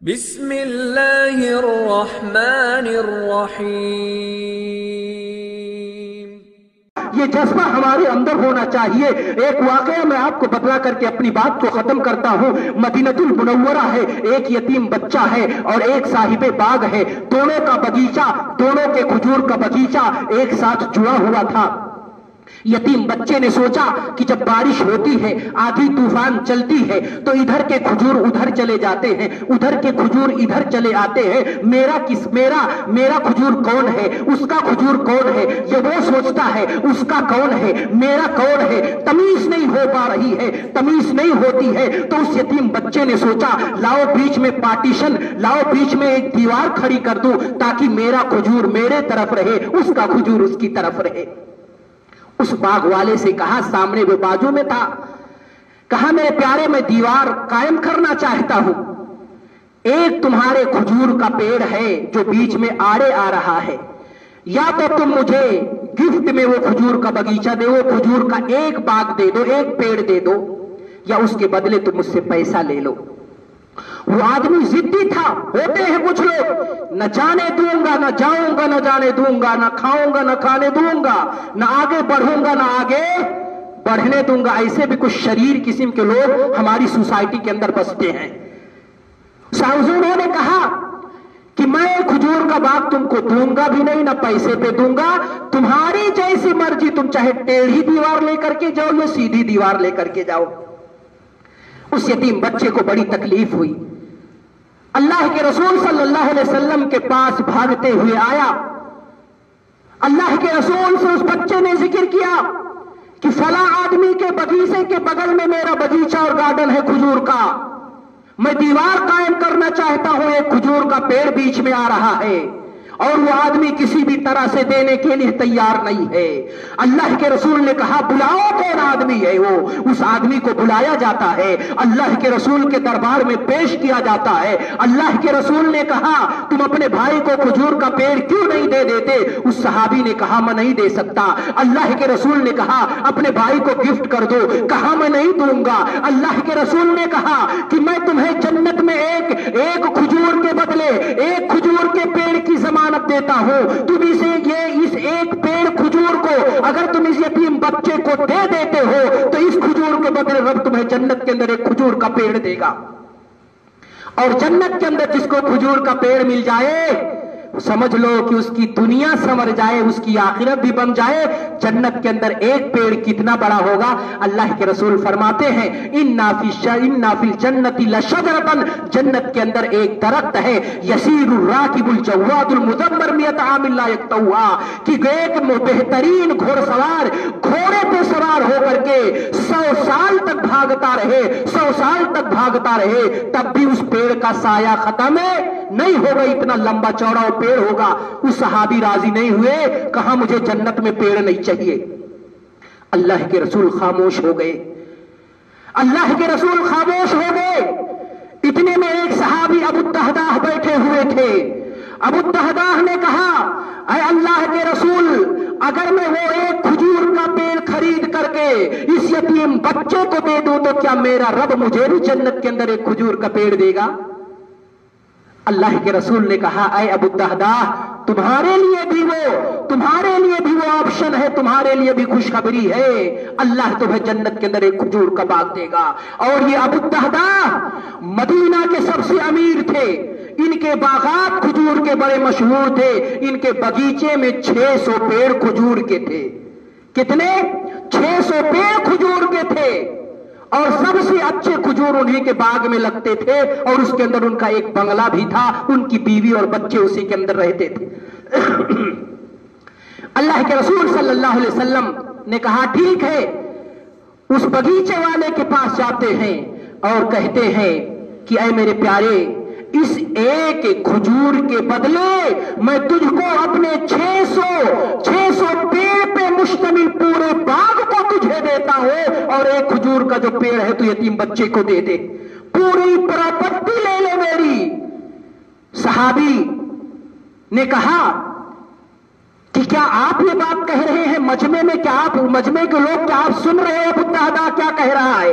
بسم اللہ الرحمن الرحیم۔ یہ جذبہ ہمارے اندر ہونا چاہیے۔ ایک واقعہ میں آپ کو بتلا کر کے اپنی بات کو ختم کرتا ہوں۔ مدینہ المنورہ ہے، ایک یتیم بچہ ہے اور ایک صاحب باغ ہے، دونوں کا باغیچہ، دونوں کے کھجور کا باغیچہ ایک ساتھ جڑا ہوا تھا۔ یتیم بچے نے سوچا کہ جب بارش ہوتی ہے، آندھی طوفان چلتی ہے تو ادھر کے کھجور ادھر چلے جاتے ہیں، ادھر کے کھجور ادھر چلے آتے ہیں، میرا کھجور کون ہے، اس کا کھجور کون ہے، یہ وہ سوچتا ہے اس کا کون ہے، میرا کون ہے، تمیز نہیں ہو پا رہی ہے، تمیز نہیں ہوتی ہے۔ تو اس یتیم بچے نے سوچا لاؤ بیچ میں پارٹیشن، لاؤ بیچ میں ایک دیوار کھڑی کر دوں تاکہ میرا کھجور میرے طرف رہے، اس کا کھجور اس کی طرف رہے۔ اس باغ والے سے کہا، سامنے وہ بازو میں تھا، کہا میرے پیارے میں دیوار قائم کرنا چاہتا ہوں، ایک تمہارے کھجور کا پیڑ ہے جو بیچ میں آڑے آ رہا ہے، یا تو تم مجھے گفٹ میں وہ کھجور کا باغیچہ دے، وہ کھجور کا ایک باغ دے دو، ایک پیڑ دے دو، یا اس کے بدلے تم مجھ سے پیسہ لے لو۔ وہ آدمی ضدی تھا، ہوتے ہیں کچھ لوگ، نہ جانے دوں گا، نہ جاؤں گا، نہ جانے دوں گا، نہ کھاؤں گا، نہ کھانے دوں گا، نہ آگے بڑھوں گا، نہ آگے بڑھنے دوں گا۔ ایسے بھی کچھ شریر قسم کے لوگ ہماری سوسائٹی کے اندر بستے ہیں۔ انہوں نے کہا کہ میں کھجور کا باغ تم کو دوں گا بھی نہیں، نہ پیسے پہ دوں گا، تمہاری جیسی مرضی، تم چاہے ٹیڑھی دیوار لے کر کے جاؤ یا سیدھی دیوار لے کر کے جاؤ۔ اس یتیم بچے کو بڑی تکلیف ہوئی، اللہ کے رسول صلی اللہ علیہ وسلم کے پاس بھاگتے ہوئے آیا۔ اللہ کے رسول سے اس بچے نے ذکر کیا کہ فلاں آدمی کے باغیچے کے بغل میں میرا باغیچہ اور گارڈن ہے کھجور کا، میں دیوار قائم کرنا چاہتا ہوں، ایک کھجور کا پیڑ بیچ میں آ رہا ہے، اور وہ آدمی کسی بھی طرح سے دینے کے لیے تیار نہیں ہے۔ اللہ کے رسول نے کہا بلاؤ کون آدمی ہے وہ، اس آدمی کو بلایا جاتا ہے، اللہ کے رسول کے دربار میں پیش کیا جاتا ہے۔ اللہ کے رسول نے کہا تم اپنے بھائی کو کھجور کا پیڑ کیوں نہیں دے دیتے؟ اس صحابی نے کہا میں نہیں دے سکتا۔ اللہ کے رسول نے کہا اپنے بھائی کو گفٹ کر دو، کہا میں نہیں دوں گا۔ اللہ کے رسول نے کہا کہ میں تمہیں جنت میں ایک کھجور کے بدلے ایک کھجور کے پیڑ کی ضمانت دیتا ہوں، تم اسے اس ایک پیڑ کھجور کو اگر تم اس یتیم بچے کو دے دیتے ہو تو اس کھجور کے بدلے رب تمہیں جنت کے اندر ایک کھجور کا پیڑ دے گا۔ اور جنت کے اندر جس کو کھجور کا پیڑ مل جائے سمجھ لو کہ اس کی دنیا سنور جائے، اس کی آخرت بھی بن جائے۔ جنت کے اندر ایک پیڑ کتنا بڑا ہوگا؟ اللہ کے رسول فرماتے ہیں اِنَّا فِي الْجَنَّةِ لَشَجَرَةً، جنت کے اندر ایک درخت ہے، یسیر الراکب الجواد المدبر مئۃ عام لا یقطعها، کہ ایک بہترین گھوڑ سوار گھوڑے پہ سوار ہو کر کے 100 سال تک بھاگتا رہے، 100 سال تک بھاگتا رہے، تب بھی اس پیڑ کا سایہ ختم نہیں ہوگا، اتنا لمبا چوڑا وہ پیڑ ہوگا۔ اس صحابی راضی نہیں ہوئے، کہا مجھے جنت میں پیڑ نہیں چاہیے۔ اللہ کے رسول خاموش ہو گئے، اللہ کے رسول خاموش ہو گئے۔ اتنے میں ایک صحابی ابو الدہداہ بیٹھے ہوئے تھے۔ ابو الدہداہ نے کہا اے اللہ کے رسول، اگر میں وہ ایک کھجور کا پیڑ خرید کر کے اس یتیم بچے کو دے دوں تو کیا میرا رب مجھے بھی جنت کے اندر ایک کھجور کا پیڑ دے گا؟ اللہ کے رسول نے کہا اے ابو الدہداہ، تمہارے لیے بھی وہ آپشن ہے، تمہارے لیے بھی خوشخبری ہے، اللہ تمہیں جنت کے اندر ایک کھجور کا باغ دے گا۔ اور یہ ابو الدہداہ مدینہ کے سب سے امیر تھے، ان کے باغات کھجور کے بڑے مشہور تھے، ان کے باغیچے میں 600 پیڑ کھجور کے تھے۔ کتنے؟ 600 پیڑ کھجور کے تھے، اور سب سے اچھے کھجور انہیں کے باغ میں لگتے تھے، اور اس کے اندر ان کا ایک بنگلہ بھی تھا، ان کی بیوی اور بچے اسی کے اندر رہتے تھے۔ اللہ کے رسول صلی اللہ علیہ وسلم نے کہا ٹھیک ہے، اس باغیچے والے کے پاس جاتے ہیں اور کہتے ہیں کہ اے میرے پیارے، اس ایک کھجور کے بدلے میں تجھ کو اپنے 600 پیڑ پہ مشتمل پورے باغ کو تجھے دیتا ہوں، اور ایک کھجور کا جو پیڑ ہے تو یتیم بچے کو دے دے، پوری پراپرٹی لے لے میری۔ صحابی نے کہا کہ کیا آپ یہ بات کہہ رہے ہیں مجمع میں؟ کیا آپ مجمع کے لوگ کیا آپ سن رہے ہیں ابو الدہداہ کیا کہہ رہا ہے؟